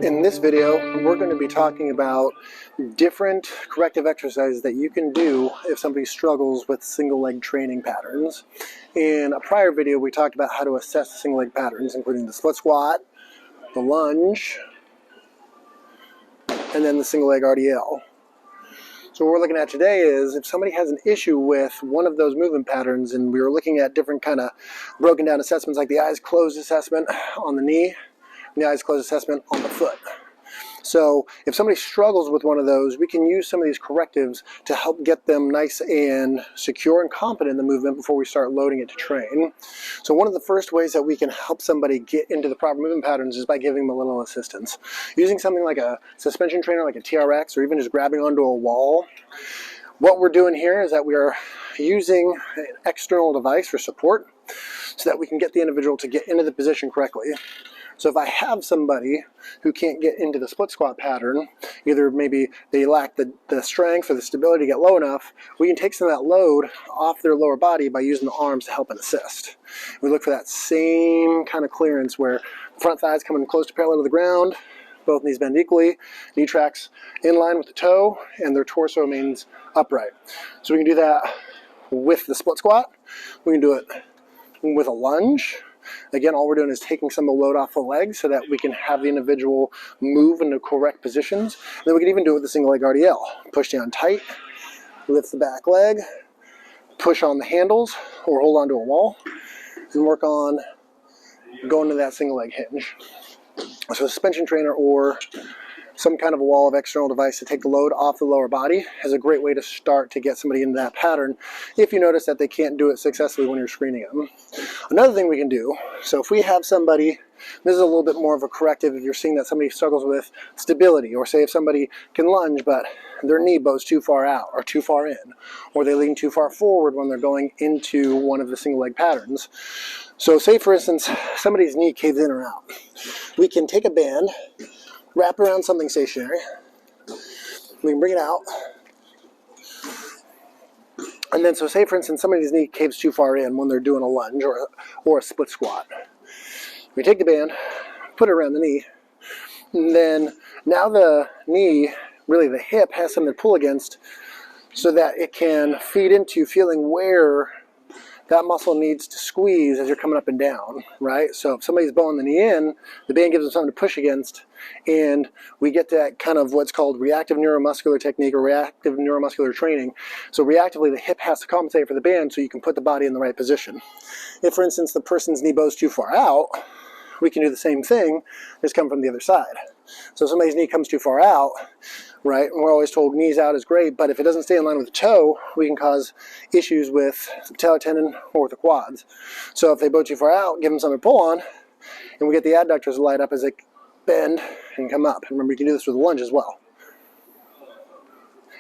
In this video, we're going to be talking about different corrective exercises that you can do if somebody struggles with single leg training patterns. In a prior video, we talked about how to assess the single leg patterns, including the split squat, the lunge, and then the single leg RDL. So what we're looking at today is if somebody has an issue with one of those movement patterns, and we were looking at different kind of broken down assessments like the eyes closed assessment on the knee, and the eyes closed assessment on the foot. So if somebody struggles with one of those, we can use some of these correctives to help get them nice and secure and competent in the movement before we start loading it to train. So one of the first ways that we can help somebody get into the proper movement patterns is by giving them a little assistance. Using something like a suspension trainer, like a TRX, or even just grabbing onto a wall. What we're doing here is that we are using an external device for support so that we can get the individual to get into the position correctly. So if I have somebody who can't get into the split squat pattern, either maybe they lack the strength or the stability to get low enough, we can take some of that load off their lower body by using the arms to help and assist. We look for that same kind of clearance where the front thighs coming close to parallel to the ground, both knees bend equally, knee tracks in line with the toe, and their torso remains upright. So we can do that with the split squat. We can do it with a lunge. Again, all we're doing is taking some of the load off the legs so that we can have the individual move into correct positions. And then we can even do it with the single leg RDL. Push down tight, lift the back leg, push on the handles or hold onto a wall, and work on going to that single leg hinge. So a suspension trainer or some kind of a wall of external device to take the load off the lower body is a great way to start to get somebody into that pattern if you notice that they can't do it successfully when you're screening them. Another thing we can do, so if we have somebody, this is a little bit more of a corrective if you're seeing that somebody struggles with stability, or say if somebody can lunge but their knee bows too far out or too far in, or they lean too far forward when they're going into one of the single leg patterns. So say for instance somebody's knee caves in or out. We can take a band, wrap around something stationary, we can bring it out, and then so say for instance somebody's knee caves too far in when they're doing a lunge or a split squat. We take the band, put it around the knee, and then now the knee, really the hip, has something to pull against so that it can feed into feeling where that muscle needs to squeeze as you're coming up and down, right? So if somebody's bowing the knee in, the band gives them something to push against, and we get that kind of what's called reactive neuromuscular technique or reactive neuromuscular training. So reactively, the hip has to compensate for the band so you can put the body in the right position. If, for instance, the person's knee bows too far out, we can do the same thing, just come from the other side. So if somebody's knee comes too far out, right, and we're always told knees out is great, but if it doesn't stay in line with the toe, we can cause issues with the patellar tendon or with the quads. So if they bow too far out, give them something to pull on, and we get the adductors to light up as they bend and come up. And remember, you can do this with the lunge as well.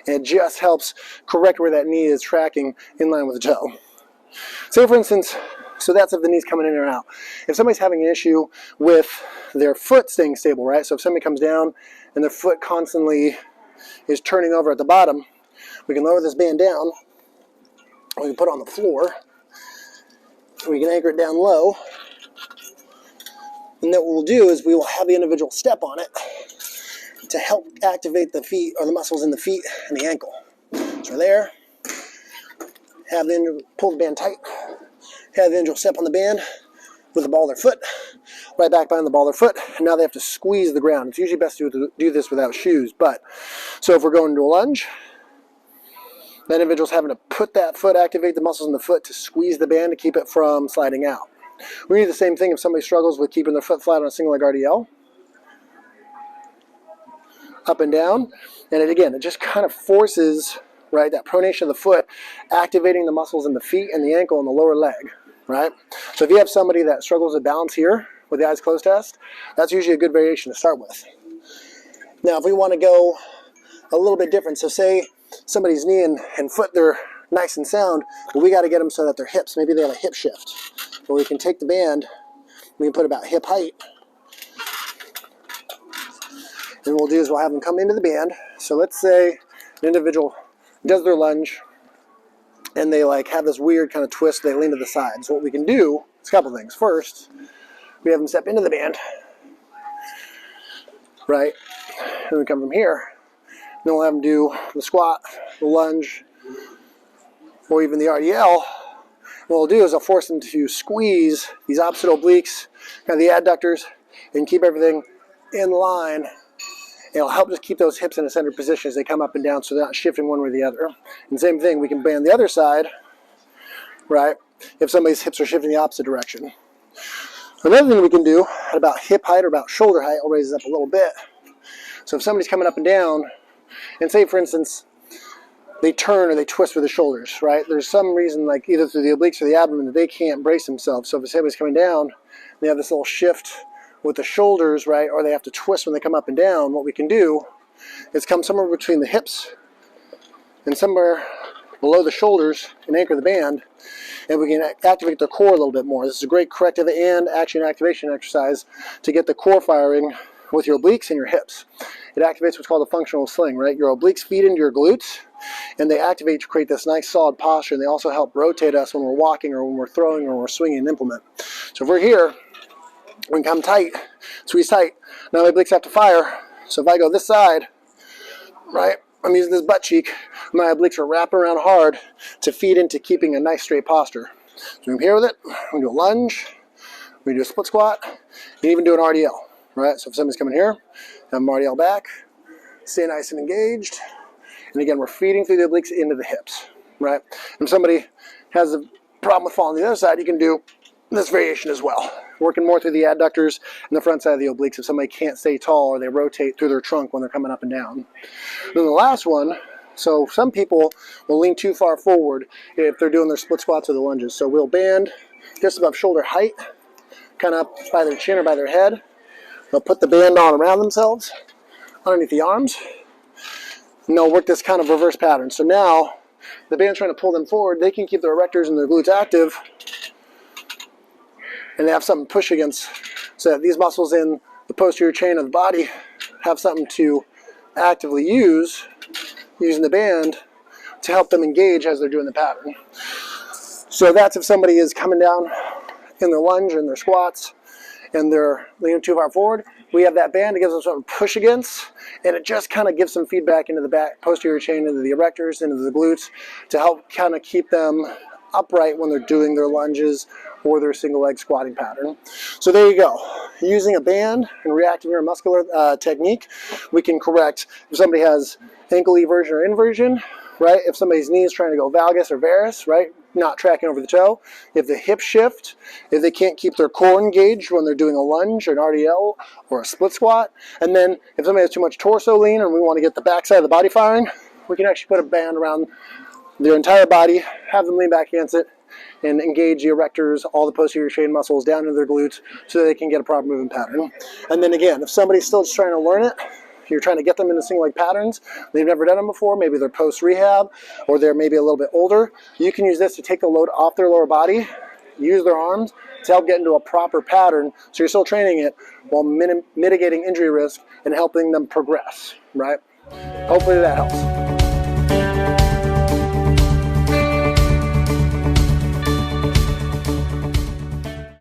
And it just helps correct where that knee is tracking in line with the toe. Say for instance, so that's if the knee's coming in or out. If somebody's having an issue with their foot staying stable, right? So if somebody comes down and their foot constantly is turning over at the bottom, we can lower this band down, we can put it on the floor, we can anchor it down low, and then what we'll do is we will have the individual step on it to help activate the feet or the muscles in the feet and the ankle. So there, have the individual pull the band tight, have the individual step on the band with the ball of their foot, right back behind the ball of their foot, and now they have to squeeze the ground. It's usually best to do this without shoes, but so if we're going to a lunge, that individual's having to put that foot, activate the muscles in the foot to squeeze the band to keep it from sliding out. We do the same thing if somebody struggles with keeping their foot flat on a single leg RDL. Up and down, and it just kind of forces, right, that pronation of the foot, activating the muscles in the feet and the ankle and the lower leg, right? So if you have somebody that struggles with balance here with the eyes closed test, that's usually a good variation to start with. Now if we want to go a little bit different, so say somebody's knee and foot, they're nice and sound, but we got to get them so that their hips, maybe they have a hip shift. But we can take the band, we can put about hip height, and what we'll do is we'll have them come into the band. So let's say an individual does their lunge and they like have this weird kind of twist, they lean to the side. So what we can do is a couple things. First, we have them step into the band, right? And we come from here. Then we'll have them do the squat, the lunge, or even the RDL. What we'll do is I'll force them to squeeze these opposite obliques, kind of the adductors, and keep everything in line. It'll help just keep those hips in a centered position as they come up and down so they're not shifting one way or the other. And same thing, we can band the other side, right, if somebody's hips are shifting the opposite direction. Another thing we can do at about hip height or about shoulder height, I'll raise it up a little bit. So if somebody's coming up and down, and say for instance, they turn or they twist with the shoulders, right? There's some reason, like either through the obliques or the abdomen, that they can't brace themselves. So if somebody's coming down, they have this little shift with the shoulders, right? Or they have to twist when they come up and down. What we can do is come somewhere between the hips and somewhere below the shoulders and anchor the band, and we can activate the core a little bit more. This is a great corrective and action activation exercise to get the core firing with your obliques and your hips. It activates what's called a functional sling, right? Your obliques feed into your glutes, and they activate to create this nice solid posture, and they also help rotate us when we're walking or when we're throwing or when we're swinging an implement. So if we're here, we can come tight, squeeze tight. Now my obliques have to fire. So if I go this side, right, I'm using this butt cheek, my obliques are wrapping around hard to feed into keeping a nice straight posture. So I'm here with it, we do a lunge, we do a split squat, and even do an RDL, right? So if somebody's coming here, have them RDL back, stay nice and engaged, and again, we're feeding through the obliques into the hips, right? And if somebody has a problem with falling to the other side, you can do this variation as well, working more through the adductors and the front side of the obliques if somebody can't stay tall or they rotate through their trunk when they're coming up and down. Then the last one, so some people will lean too far forward if they're doing their split squats or the lunges. So we'll band just above shoulder height, kind of up by their chin or by their head. They'll put the band on around themselves, underneath the arms, and they'll work this kind of reverse pattern. So now the band's trying to pull them forward. They can keep their erectors and their glutes active, and they have something to push against, so that these muscles in the posterior chain of the body have something to actively use, using the band to help them engage as they're doing the pattern. So that's if somebody is coming down in their lunge and their squats and they're leaning too far forward, we have that band. It gives them something to push against, and it just kind of gives some feedback into the back posterior chain, into the erectors, into the glutes, to help kind of keep them upright when they're doing their lunges or their single leg squatting pattern. So there you go. Using a band and reactive neuromuscular technique, we can correct if somebody has ankle eversion or inversion, right? If somebody's knee is trying to go valgus or varus, right? Not tracking over the toe. If the hip shift, if they can't keep their core engaged when they're doing a lunge or an RDL or a split squat. And then if somebody has too much torso lean and we want to get the backside of the body firing, we can actually put a band around their entire body, have them lean back against it, and engage the erectors, all the posterior chain muscles down into their glutes so that they can get a proper movement pattern. And then again, if somebody's still just trying to learn it, you're trying to get them into single leg patterns, they've never done them before, maybe they're post-rehab or they're maybe a little bit older, you can use this to take the load off their lower body, use their arms to help get into a proper pattern, so you're still training it while mitigating injury risk and helping them progress, right? Hopefully that helps.